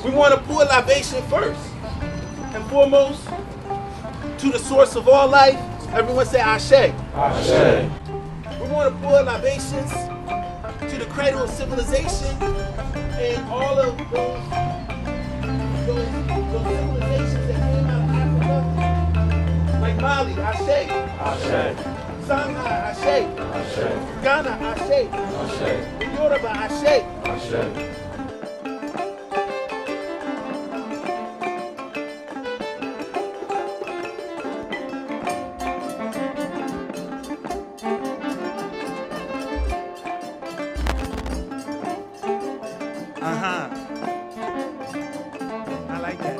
We want to pour libation first and foremost to the source of all life. Everyone say Ashe. Ashe. We want to pour libations to the cradle of civilization and all of those civilizations that came out of Africa, like Mali, Ashe. Ashe. Sangha, Ashe. Ashe. Ghana, Ashe. Ashe. Yoruba, Ashe. Ashe. I like that.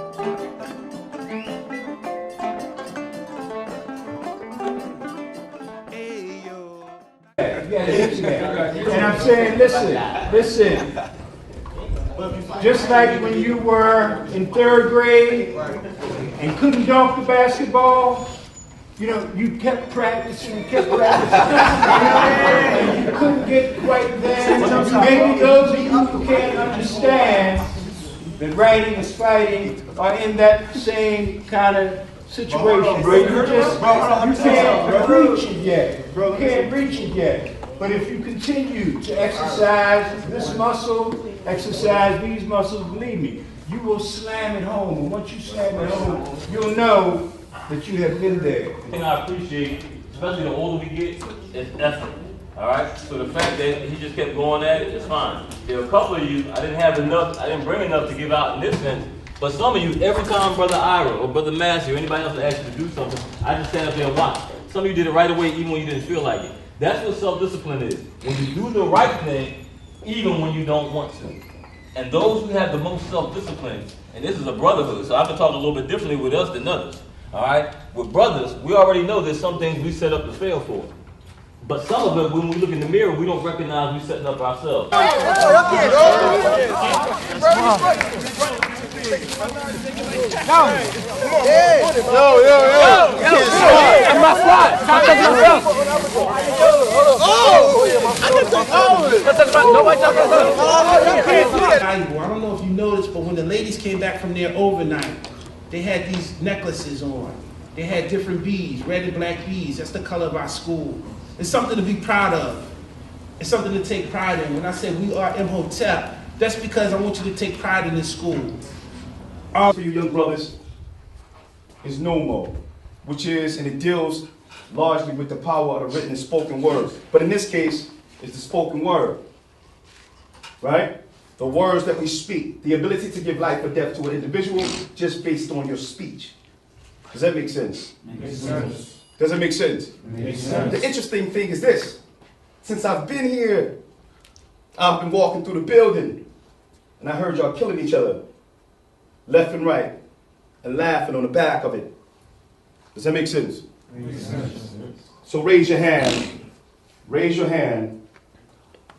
Hey, yo. And I'm saying, listen. Just like when you were in 3rd grade and couldn't dunk the basketball, you know, you kept practicing, and you couldn't get quite there. Maybe those of you who can't understand that writing is fighting are in that same kind of situation, bro. You can't reach it yet. You can't reach it yet. But if you continue to exercise this muscle, exercise these muscles, believe me, you will slam it home. And once you slam it home, you'll know that you have been there. The thing I appreciate, especially the older we get, is effort. All right? So the fact that he just kept going at it is fine. There are a couple of you, I didn't bring enough to give out in this sense, but some of you, every time Brother Ira or Brother Massey or anybody else asks you to do something, I just stand up there and watch. Some of you did it right away even when you didn't feel like it. That's what self-discipline is. When you do the right thing, even when you don't want to. And those who have the most self-discipline, and this is a brotherhood, so I can talk a little bit differently with us than others. All right? With brothers, we already know there's some things we set up to fail for. But some of it, when we look in the mirror, we don't recognize we're setting up ourselves. That's my squad. I don't know if you noticed, but when the ladies came back from there overnight, they had these necklaces on. They had different beads, red and black beads. That's the color of our school. It's something to be proud of. It's something to take pride in. When I say we are Imhotep, that's because I want you to take pride in this school. For you young brothers is Nomo, which is, and it deals largely with the power of the written and spoken word. But in this case, it's the spoken word, right? The words that we speak, the ability to give life or death to an individual just based on your speech. Does that make sense? Makes sense. Does it make sense? Makes sense. The interesting thing is this. Since I've been here, I've been walking through the building, and I heard y'all killing each other, left and right, and laughing on the back of it. Does that make sense? Makes sense. So raise your hand. Raise your hand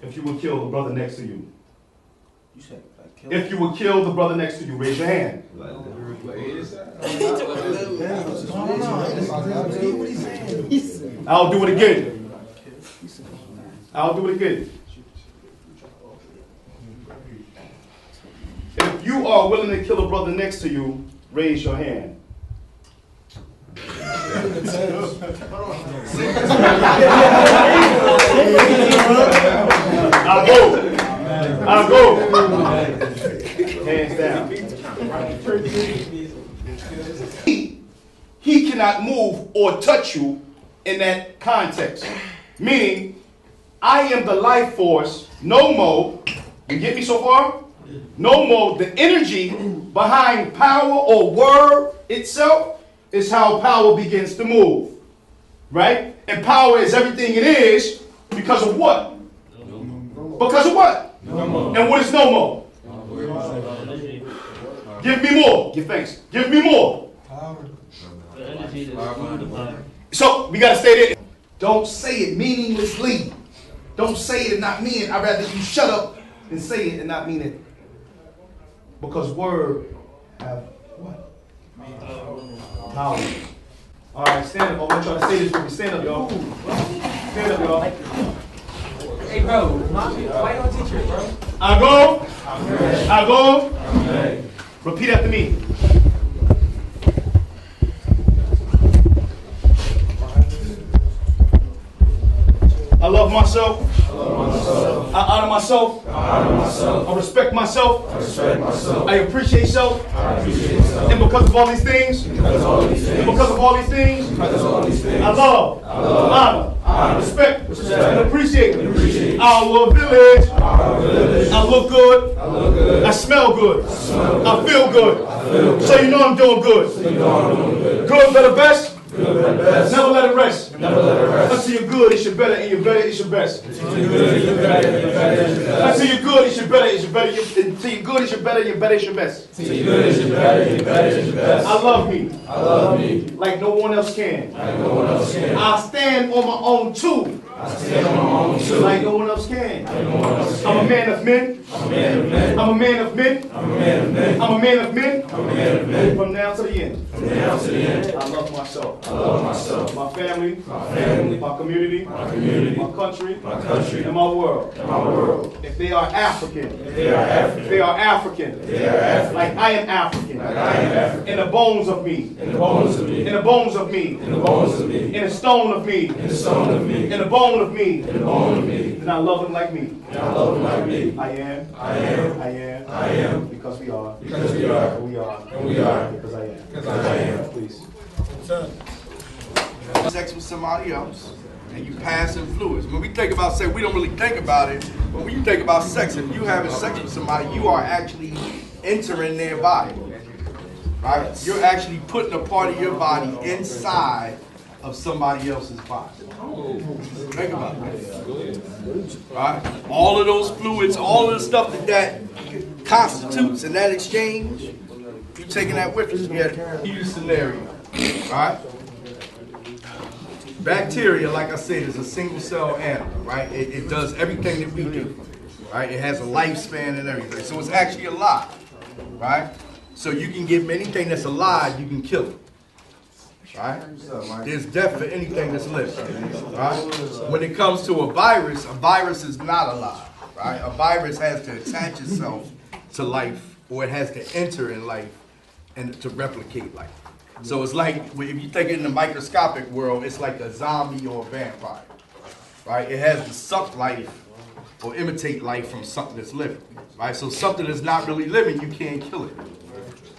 if you would kill the brother next to you. You said kill. If you would kill the brother next to you, raise your hand. I'll do it again. I'll do it again. If you are willing to kill a brother next to you, raise your hand. I'll go. Hands down. He cannot move or touch you in that context. Meaning, I am the life force, no more. You get me so far? No more. The energy behind power or word itself is how power begins to move. Right? And power is everything it is because of what? Because of what? And what is no more? Give me more. Give thanks. Give me more. So we gotta stay there. Don't say it meaninglessly. Don't say it and not mean it. I'd rather you shut up than say it and not mean it. Because word have what? Power. All right, stand up. I want y'all to say this with me. Stand up, y'all. Stand up, y'all. Hey, bro, why you don't teach it, bro? I go. Repeat after me. I love myself. I honor myself. I respect myself. I appreciate self. And because of all these things, I love, honor, respect, and appreciate our village. I look good. I smell good. I feel good. So you know I'm doing good. Good, better, best. Never let it rest. Until you're good, it's your better, and your better, it's your best. Until you're good, it's your better, it's your better. Until you're good, it's your better, your better, it's your best. I love me. Like no one else can. I stand on my own too. Like no one else can. I'm a man of men. I'm a man of men. From now to the end. I love myself. My family. My community. My country. And my world. If they are African. Like I am African. In the bones of me. In the bones of me. In the stone of me. In the bone of me. Then I love them like me. I am. Because we are. We are. Because I am. Please. Sex with somebody else, and you pass influence. When we think about sex, we don't really think about it, but when you think about sex, if you having sex with somebody, you are actually entering their body, right? You're actually putting a part of your body inside of somebody else's body. Think about it, right? All of those fluids, all of the stuff that constitutes in that exchange, you're taking that with you. Here's a scenario, right? Bacteria, like I said, is a single cell animal, right? It does everything that we do, right? It has a lifespan and everything. So it's actually alive, right? So you can get anything that's alive, you can kill it, right? There's death for anything that's living, right? When it comes to a virus is not alive, right? A virus has to attach itself to life, or it has to enter in life and to replicate life. So it's like, if you think in the microscopic world, it's like a zombie or a vampire, right? It has to suck life or imitate life from something that's living, right? So something that's not really living, you can't kill it,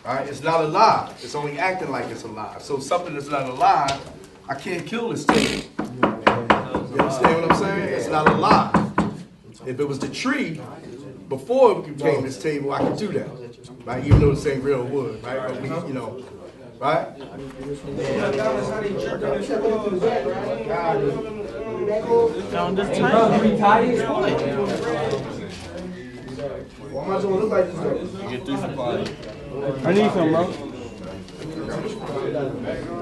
right? It's not alive. It's only acting like it's alive. So something that's not alive, I can't kill this thing. You understand what I'm saying? It's not alive. If it was the tree, before it became this table, I could do that, right? Even though this ain't real wood, right? But we, you know, right? I need some, bro.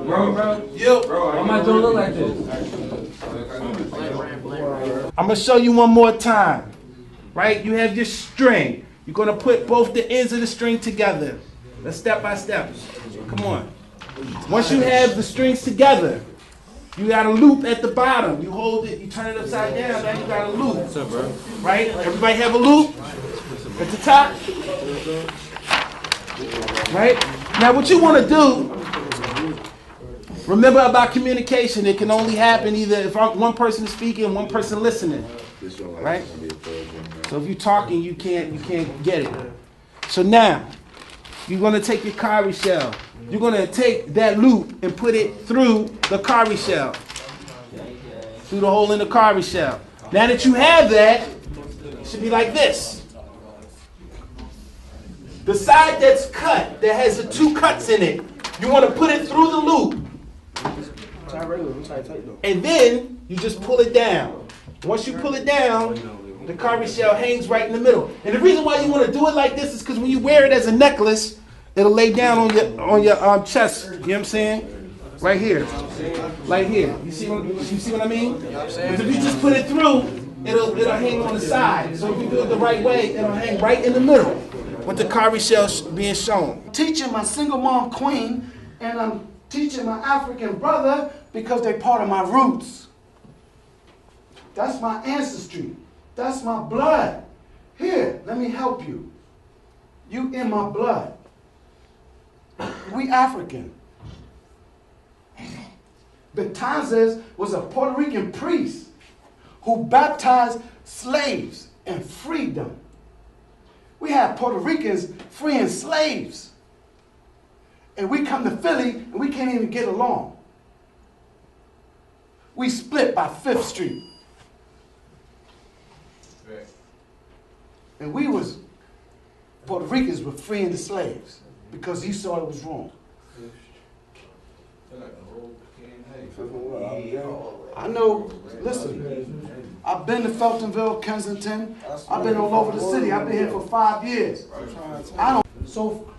Why am I doing look like this? I'm gonna show you one more time, right? You have your string. You're gonna put both the ends of the string together. Let's step by step. Come on. Once you have the strings together, you got a loop at the bottom. You hold it, you turn it upside down, now you got a loop. What's up, bro? Right? Everybody have a loop at the top? Right? Now what you want to do, remember about communication. It can only happen either if one person is speaking and one person listening. Right? So if you're talking, you can't get it. So now, you're going to take your cowrie shell. You're going to take that loop and put it through the cowrie shell. Through the hole in the cowrie shell. Now that you have that, it should be like this. The side that's cut, that has the two cuts in it, you want to put it through the loop. And then you just pull it down. Once you pull it down, the cowrie shell hangs right in the middle. And the reason why you want to do it like this is because when you wear it as a necklace, it'll lay down on your chest. You know what I'm saying? Right here. Right here. You see what I mean? But if you just put it through, it'll hang on the side. So if you do it the right way, it'll hang right in the middle with the cowrie shell being shown. Teaching my single mom queen, and I'm teaching my African brother because they're part of my roots. That's my ancestry. That's my blood. Here, let me help you. You in my blood. We African. Betances was a Puerto Rican priest who baptized slaves and freed them. We have Puerto Ricans freeing slaves. And we come to Philly and we can't even get along. We split by 5th Street. And Puerto Ricans were freeing the slaves because he saw it was wrong. I know, listen, I've been to Feltonville, Kensington. I've been all over the city. I've been here for 5 years. So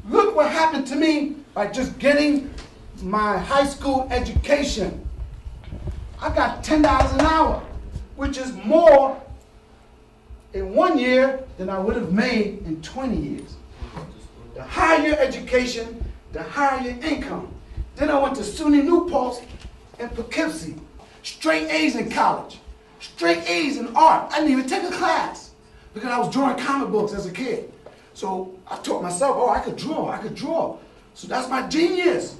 look what happened to me by just getting my high school education. I got $10 an hour, which is more in 1 year than I would have made in 20 years. The higher your education, the higher your income. Then I went to SUNY Newport in Poughkeepsie. Straight A's in college. Straight A's in art. I didn't even take a class because I was drawing comic books as a kid. So I taught myself, oh, I could draw. So that's my genius.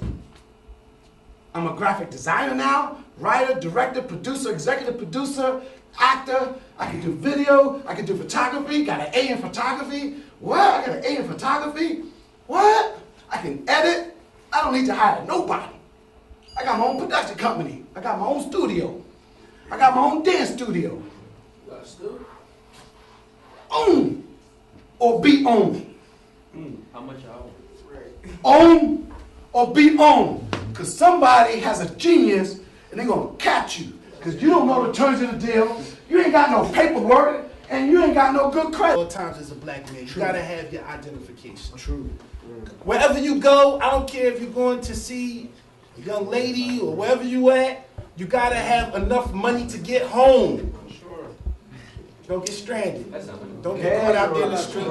I'm a graphic designer now, writer, director, producer, executive producer, actor. I can do video, I can do photography, got an A in photography. What? I got an A in photography? What? I can edit. I don't need to hire nobody. I got my own production company. I got my own studio. I got my own dance studio. Own or be owned. How much y'all Own or be owned. Because somebody has a genius and they're going to catch you. Because you don't know the terms of the deal. You ain't got no paperwork and you ain't got no good credit. All times as a black man, you gotta have your identification. True. Wherever you go, I don't care if you're going to see a young lady or wherever you at, you gotta have enough money to get home. Don't get stranded. Don't get caught out there in the street.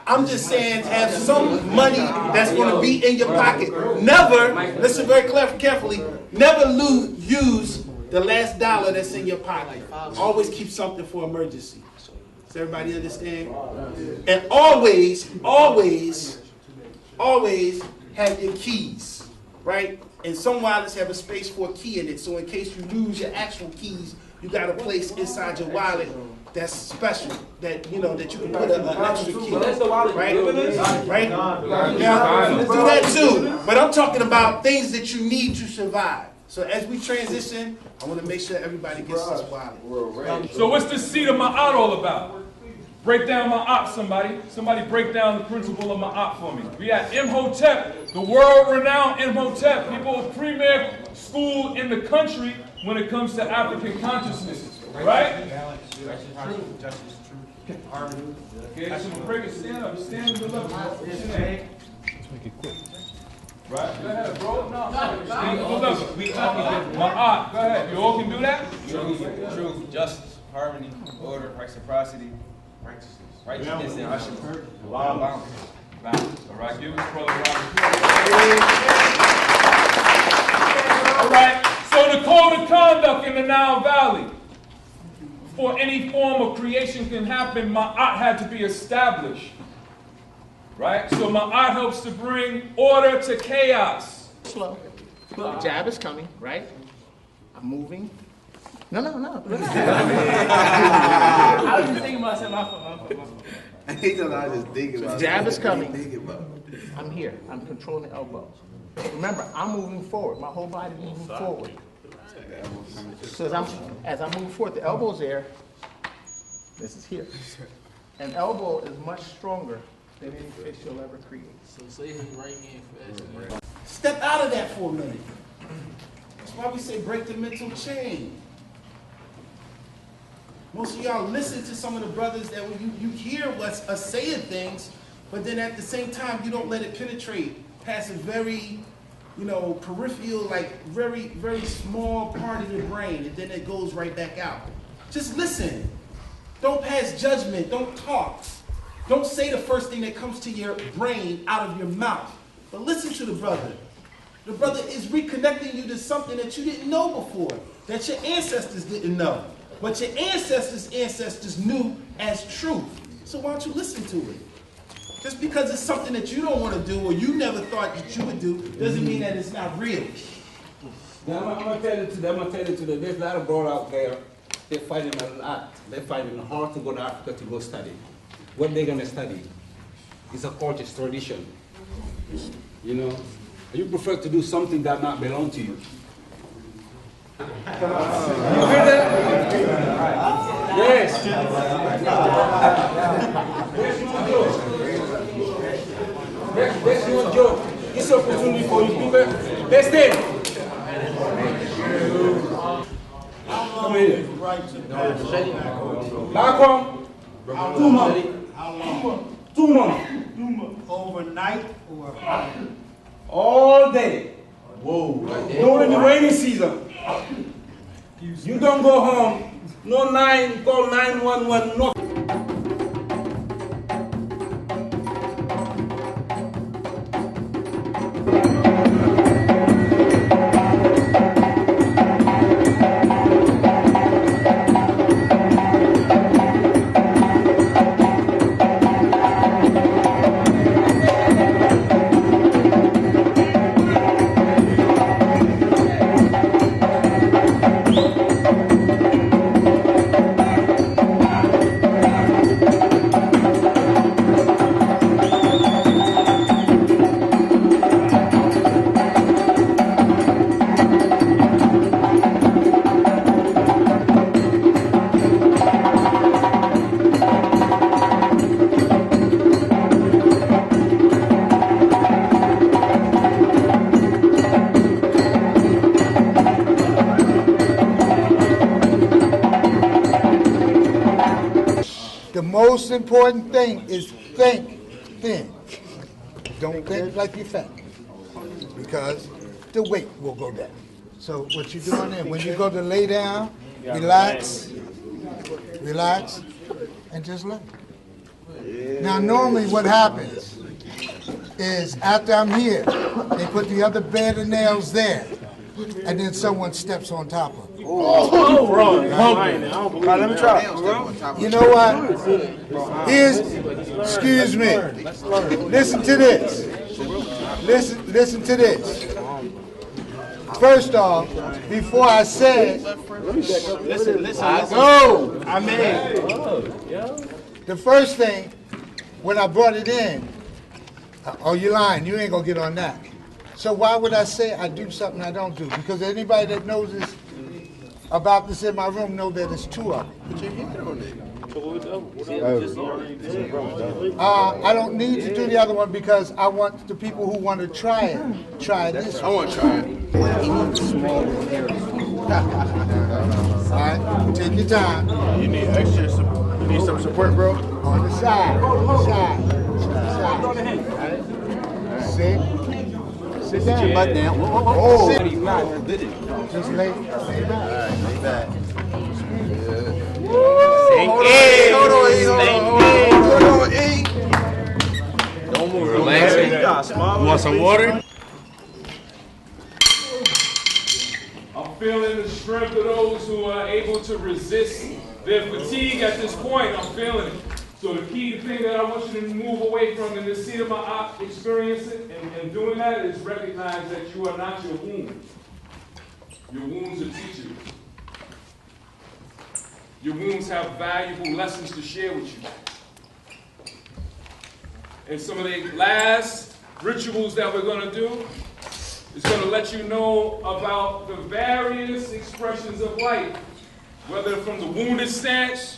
I'm just saying, have some money that's going to be in your pocket. Never, listen very carefully, never use the last dollar that's in your pocket. Always keep something for emergency. Does everybody understand? And always have your keys, right? And some wallets have a space for a key in it. So in case you lose your actual keys, you got a place inside your wallet that's special, that you know that you can put an extra key, right? Right? Yeah, do that too. But I'm talking about things that you need to survive. So as we transition, I want to make sure everybody gets this wallet. So what's this seed of Ma'at all about? Break down Ma'at, somebody. Somebody break down the principle of Ma'at for me. We at Imhotep, the world-renowned Imhotep, people's premier school in the country when it comes to African consciousness, right? Justice, truth, harmony. Okay, so we'll break it. Stand up. Stand to the level. What's your name? Let's make it quick. Right? Go ahead, bro. No, stand to the level. We talking Ma'at. Go ahead. You all can do that? Truth, justice, harmony, order, reciprocity, righteousness, and Hashem. Wow. Balance. All right, give us brother Robert. All right. So the code of conduct in the Nile Valley. Before any form of creation can happen, Ma'at had to be established. Right? So Ma'at helps to bring order to chaos. Slow. The jab is coming, right? I'm moving. No. I was just thinking about myself. Jab is coming. I'm here. I'm controlling the elbow. Remember, I'm moving forward. My whole body is moving forward. So as I move forward, the elbow's there. This is here. An elbow is much stronger than any fist you'll ever create. So say his right hand fast. Step out of that for a minute. That's why we say break the mental chain. Most of y'all listen to some of the brothers that when you hear what's us saying things, but then at the same time you don't let it penetrate past a very, peripheral, like very, very small part of your brain, and then it goes right back out. Just listen. Don't pass judgment. Don't talk. Don't say the first thing that comes to your brain out of your mouth. But listen to the brother. The brother is reconnecting you to something that you didn't know before, that your ancestors didn't know. But your ancestors' ancestors knew as truth. So why don't you listen to it? Just because it's something that you don't want to do or you never thought that you would do, doesn't mean that it's not real. Now, I'm gonna tell you today, there's a lot of girls out there, they're fighting a lot. They're fighting hard to go to Africa to go study. What they're gonna study? It's a culture, it's tradition. You know? You prefer to do something that not belong to you. You hear that? Yes. That's your joke. It's an opportunity for you people. Listen. Come here. Malcolm. 2 months. How long? 2 months. Overnight or? All day. Whoa. During the rainy season. You don't go home. No call 911, no. The most important thing is think thin. Don't think like you fat, because the weight will go down. So what you're doing there, when you go to lay down, relax, and just lay. Now normally what happens is after I'm here, they put the other bed of nails there, and then someone steps on top of it. Let me try. You know what? Excuse me. Listen to this. Listen to this. First off, before I said, the first thing, when I brought it in, oh, you lying, you ain't gonna get on that. So why would I say I do something I don't do? Because anybody that knows this about this in my room know that it's 2 of them. I don't need to do the other one because I want the people who want to try this one. I want to try it. All right, take your time. You need extra support. You need some support, bro? On the side, Sit down. Butt down. Oh. Just lay back. Don't move. Relax. You want some water? I'm feeling the strength of those who are able to resist their fatigue at this point. I'm feeling it. So the key thing that I want you to move away from in the seat of my op experience and doing that is recognize that you are not your wounds. Your wounds are teachers. Your wounds have valuable lessons to share with you. And some of the last rituals that we're going to do is going to let you know about the various expressions of life, whether from the wounded stance,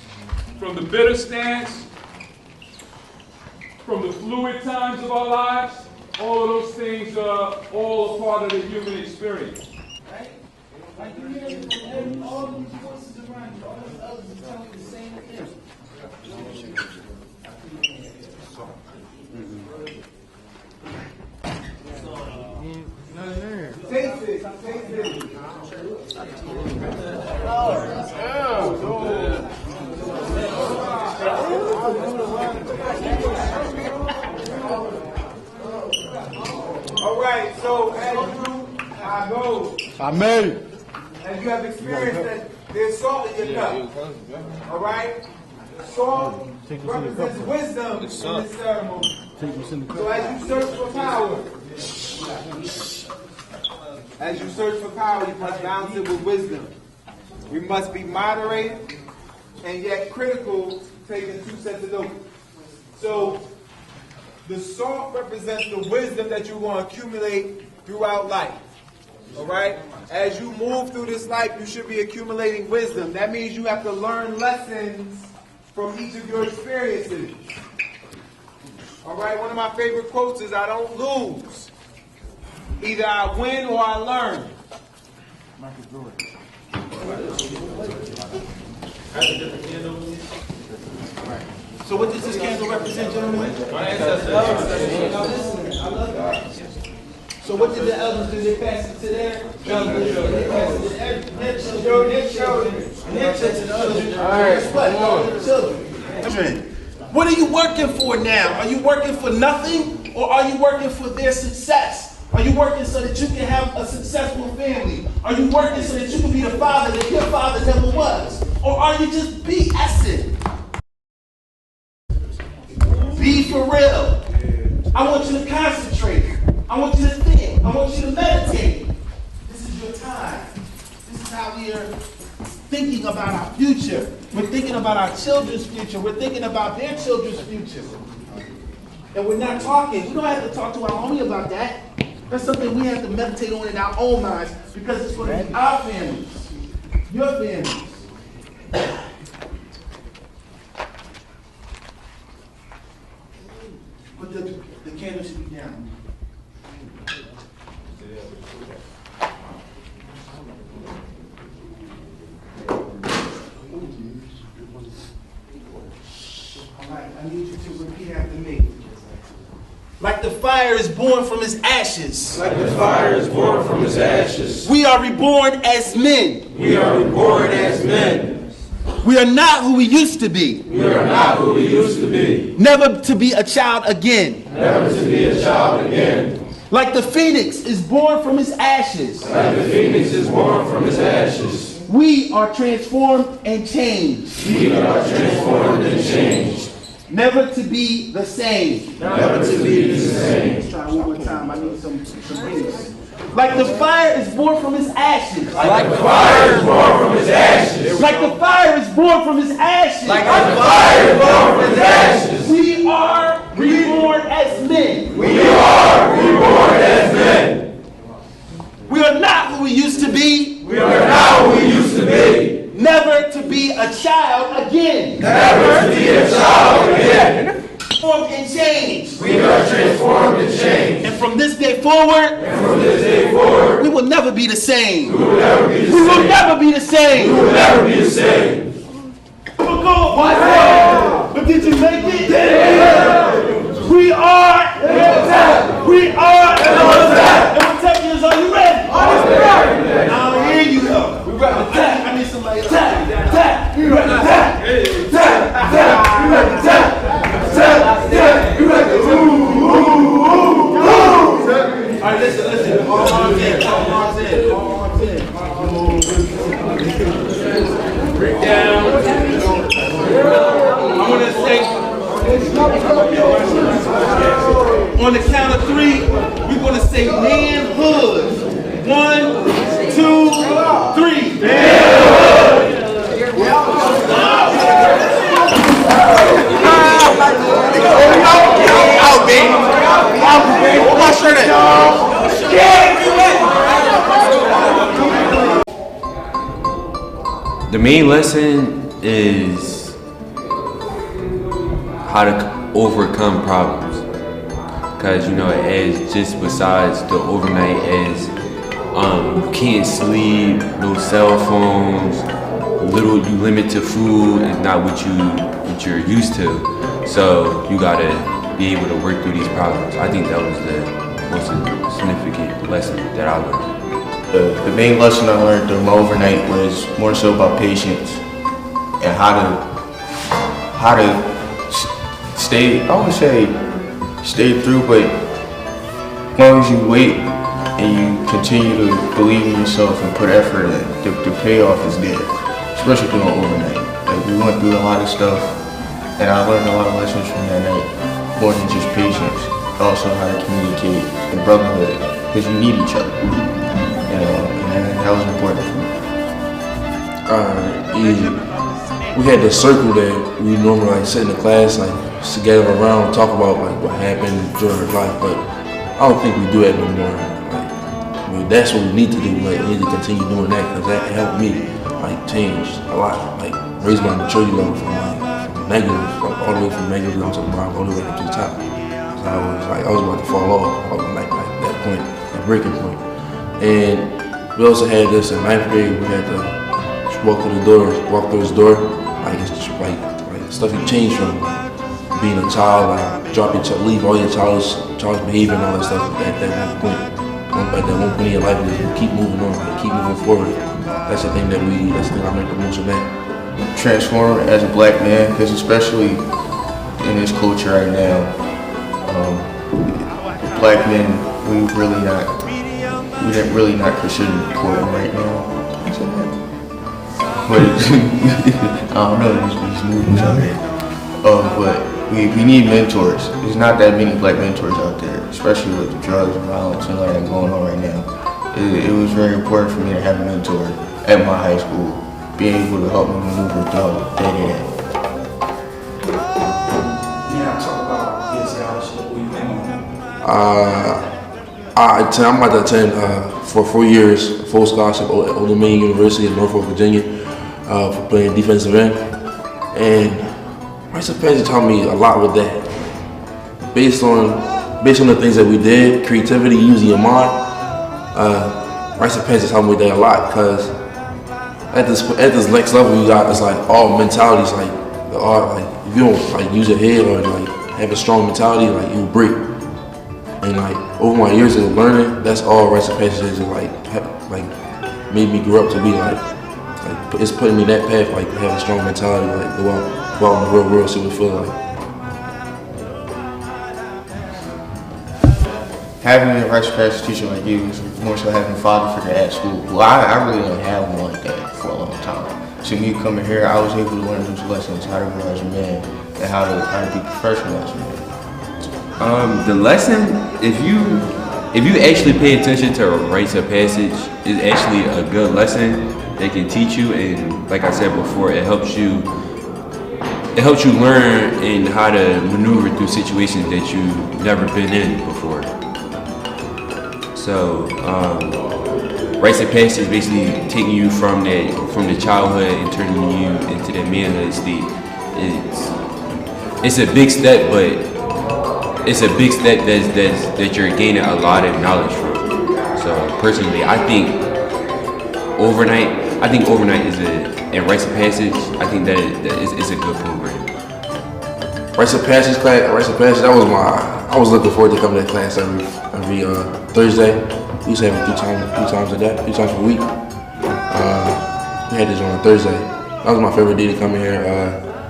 from the bitter stance, from the fluid times of our lives. All of those things are all a part of the human experience. Right? Like you hear all these voices around you, all those others are telling you the same thing. Taste this. Taste this. All right, so as you go, Amen. as you have experienced that there's salt in your cup. All right? Salt represents wisdom in this ceremony. So as you search for power, you must balance it with wisdom. We must be moderate and yet critical, taking 2 sets of notes. So the salt represents the wisdom that you want to accumulate throughout life. All right? As you move through this life, you should be accumulating wisdom. That means you have to learn lessons from each of your experiences. All right? One of my favorite quotes is, I don't lose. Either I win or I learn. So what does this candle represent, gentlemen? So what did the elders do? They pass it to their elders. They pass it to their children. All right, children. What are you working for now? Are you working for nothing, or are you working for their success? Are you working so that you can have a successful family? Are you working so that you can be the father that your father never was? Or are you just BSing? Be for real. I want you to concentrate. I want you to think. I want you to meditate. This is your time. This is how we are thinking about our future. We're thinking about our children's future. We're thinking about their children's future. And we're not talking. We don't have to talk to our homie about that. That's something we have to meditate on in our own minds, because it's going to be our families, your families. But the candle should be down. All right, I need you to repeat after me. Like the fire is born from his ashes. Like the fire is born from his ashes. We are reborn as men. We are reborn as men. We are not who we used to be. We are not who we used to be. Never to be a child again. Never to be a child again. Like the phoenix is born from his ashes. Like the phoenix is born from his ashes. We are transformed and changed. We are transformed and changed. Never to be the same. Never to be the same. Let's try one more time. I need some rings. Like the fire is born from his ashes. Like the fire is born from his ashes. Like the fire is born from his ashes. Like the fire is born from his ashes. We are reborn as men. We are reborn as men. We are not who we used to be. We are not who we used to be. Never to be a child again. Never to be a child again. Transformed and changed. We are transformed and changed. And from this day forward, we will never be the same. We will never be the same. We will never be the same. We will never be the same. But did you make it? Yeah. We are. We are. And are you ready? Now here you go. We ready to attack. I need somebody to attack. You ready to attack? Attack. You ready to attack? Attack. You ready to all right, listen. All arms in. Break down. I'm going to say, on the count of 3, we're going to say manhood. 1, 2, 3. Manhood. Out, baby. Hold my shirt at. The main lesson is how to overcome problems, because as just besides the overnight, as you can't sleep, no cell phones, you limit to food is not what you're used to. So you gotta be able to work through these problems. I think that was the most significant lesson that I learned. The main lesson I learned during my overnight was more so about patience and how to stay, I wouldn't say stay through, but as long as you wait and you continue to believe in yourself and put effort in, the payoff is there, especially during overnight. Like, we went through a lot of stuff And I learned a lot of lessons from that night, more than just patience, also how to communicate and brotherhood, because you need each other. And that was important for me. We had the circle that we normally like sit in the class, like together around, talk about like what happened during our life. But I don't think we do that no more. Like, that's what we need to do. Like, we need to continue doing that because that helped me like change a lot. Like, raise my maturity level from negative, like all the way from negative level to the bottom, all the way up to the top. So I was about to fall off, like that point, that breaking point. And we also had this in 9th grade. We had to walk through this door. Like it's just like stuff you change from being a child, like leave all your childish behavior and all that stuff at that one point. At that one point in your life, just keep moving on, like keep moving forward. That's the thing that's the thing I learned the most of that. Transform as a black man, because especially in this culture right now, black men, we're really not considered important right now. But I don't know, these movements out here. But we need mentors. There's not that many black mentors out there, especially with the drugs and violence and all that going on right now. It was very important for me to have a mentor at my high school, being able to help me maneuver through day to day. Yeah, talk about your scholarship. What you think? I'm about to attend for 4 years, full scholarship, Old Dominion University in Norfolk, Virginia, for playing defensive end. And Rites of Passage taught me a lot with that. Based on the things that we did, creativity, using your mind, Rites of Passage taught me that a lot, because at this next level you got, it's like all mentalities, like if you don't like use your head or like have a strong mentality, like you break. And like over my years of learning, that's all Rites of Passage is like made me grow up to be like it's putting me in that path, like to have a strong mentality, like go out in the real world, see what it feels like. Having a Rites of Passage teacher like you is more so having a father figure at school. Well, I really didn't have one like that for a long time. So me coming here, I was able to learn those lessons, how to grow as a man, and how to be professional as a man. The lesson, if you actually pay attention to Rites of Passage, is actually a good lesson that can teach you, and like I said before, it helps you learn and how to maneuver through situations that you've never been in before. So Rites of Passage is basically taking you from the childhood and turning you into that manhood state. It's a big step, but it's a big step that you're gaining a lot of knowledge from. So personally, I think overnight is and Rites of Passage, I think that is a good program. Rites of Passage class, I was looking forward to coming to that class every Thursday. We used to have it three times a week. We had this on a Thursday. That was my favorite day to come in here.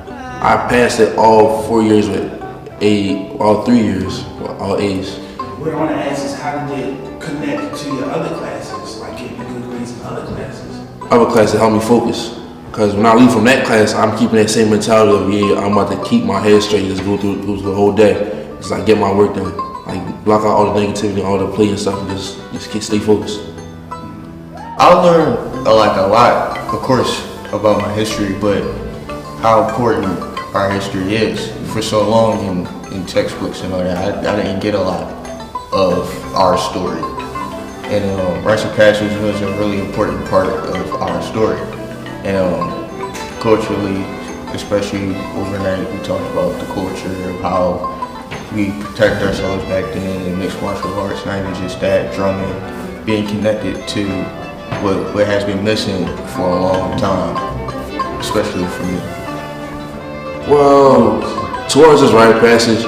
I passed it all 4 years with all 3 years with all A's. What I want to ask is, how did it connect to your other classes, like getting good grades in other classes? Other classes helped me focus, because when I leave from that class, I'm keeping that same mentality of I'm about to keep my head straight, just go through the whole day. It's like get my work done, like block out all the negativity, all the play and stuff, and just stay focused. I learned a lot, of course, about my history, but how important our history is. For so long in textbooks and all that, I didn't get a lot of our story. And Rites of Passage was a really important part of our story. And culturally, especially overnight, we talked about the culture of how we protect ourselves back then in mixed martial arts, not even just that, drumming, being connected to what has been missing for a long time, especially for me. Well, towards this Rites of Passage,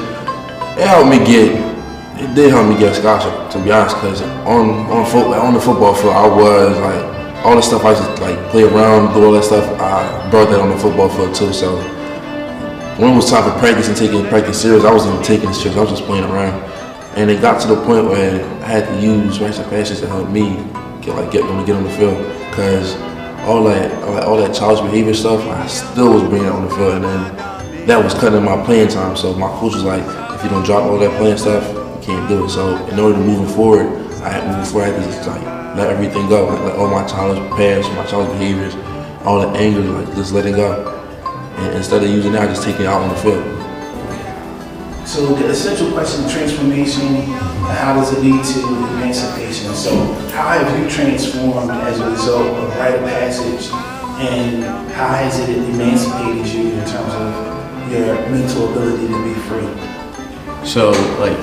it did help me get a scholarship, to be honest, because on the football field, I was like, all the stuff I just like play around, do all that stuff, I brought that on the football field too. So when it was time for practice and taking practice serious, I wasn't even taking it serious, I was just playing around. And it got to the point where I had to use Rites of Passage to help me get on the field, because all that childish behavior stuff, I still was bringing it on the field. And then that was cutting my playing time. So my coach was like, if you don't drop all that playing stuff, you can't do it. So in order to move forward, I had to just like let everything go, like let all my childish past, my childish behaviors, all the anger, like just let it go. And instead of using that, I just take it out on the field. So the essential question, transformation, how does it lead to emancipation? So how have you transformed as a result of Rite of Passage, and how has it emancipated you in terms of your mental ability to be free? So like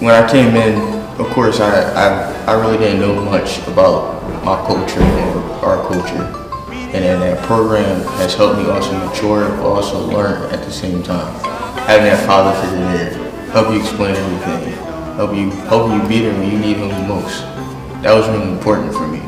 when I came in, of course I really didn't know much about my culture and our culture. And then that program has helped me also mature, but also learn at the same time. Having that father figure there, help you explain everything, help you be there when you need him the most. That was really important for me.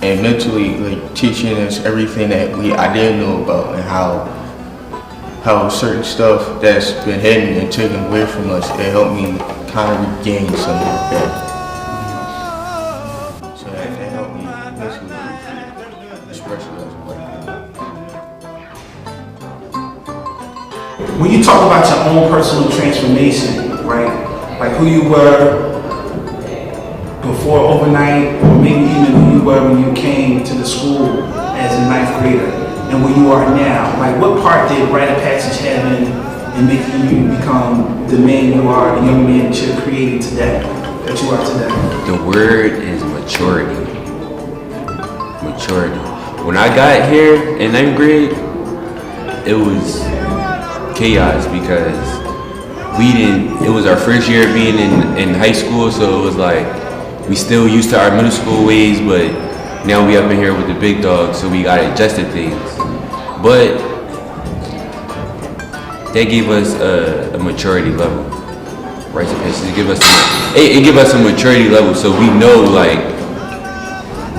And mentally, like teaching us everything that I didn't know about, and how certain stuff that's been hidden and taken away from us, it helped me kind of regain some of that. So that helped me mentally, especially as a black man. When you talk about your own personal transformation, right? Like who you were before overnight, or maybe even who you were when you came to the school as a 9th grader, and where you are now, like what part did Rite of Passage have in making you become the man you are, the young man that you're creating today, that you are today? The word is maturity. Maturity. When I got here in 9th grade, it was chaos because it was our first year being in high school, so it was like we still used to our middle school ways, but now we up in here with the big dogs, so we got adjusted things. But they gave us a maturity level, right? So it give us a maturity level, so we know like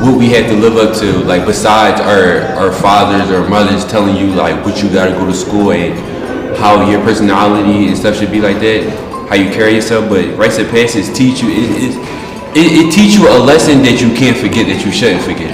what we have to live up to, like besides our fathers or mothers telling you like what you gotta go to school and how your personality and stuff should be like that, how you carry yourself. But Rites of Passage teach you, it teach you a lesson that you can't forget, that you shouldn't forget.